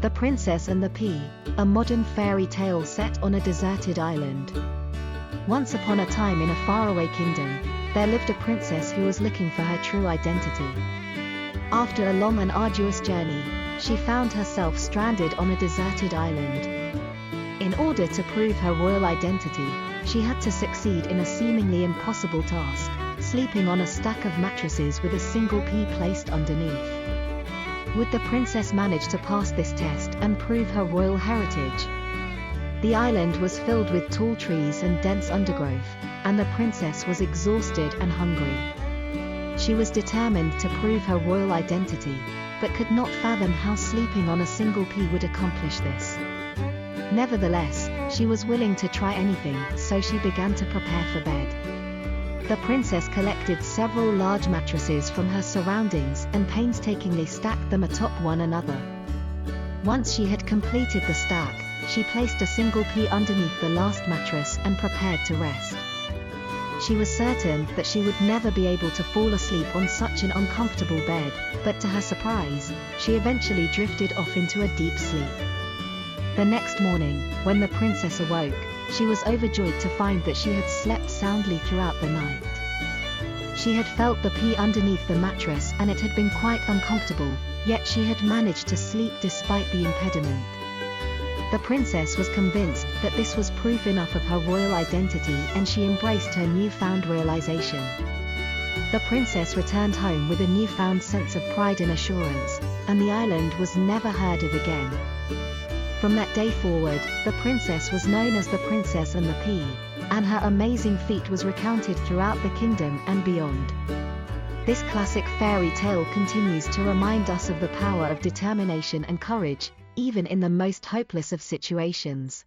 The Princess and the Pea, a modern fairy tale set on a deserted island. Once upon a time in a faraway kingdom, there lived a princess who was looking for her true identity. After a long and arduous journey, she found herself stranded on a deserted island. In order to prove her royal identity, she had to succeed in a seemingly impossible task, sleeping on a stack of mattresses with a single pea placed underneath. Would the princess manage to pass this test and prove her royal heritage? The island was filled with tall trees and dense undergrowth, and the princess was exhausted and hungry. She was determined to prove her royal identity, but could not fathom how sleeping on a single pea would accomplish this. Nevertheless, she was willing to try anything, so she began to prepare for bed. The princess collected several large mattresses from her surroundings and painstakingly stacked them atop one another. Once she had completed the stack, she placed a single pea underneath the last mattress and prepared to rest. She was certain that she would never be able to fall asleep on such an uncomfortable bed, but to her surprise, she eventually drifted off into a deep sleep. The next morning, when the princess awoke, she was overjoyed to find that she had slept soundly throughout the night. She had felt the pea underneath the mattress and it had been quite uncomfortable, yet she had managed to sleep despite the impediment. The princess was convinced that this was proof enough of her royal identity, and she embraced her newfound realization. The princess returned home with a newfound sense of pride and assurance, and the island was never heard of again. From that day forward, the princess was known as the Princess and the Pea, and her amazing feat was recounted throughout the kingdom and beyond. This classic fairy tale continues to remind us of the power of determination and courage, even in the most hopeless of situations.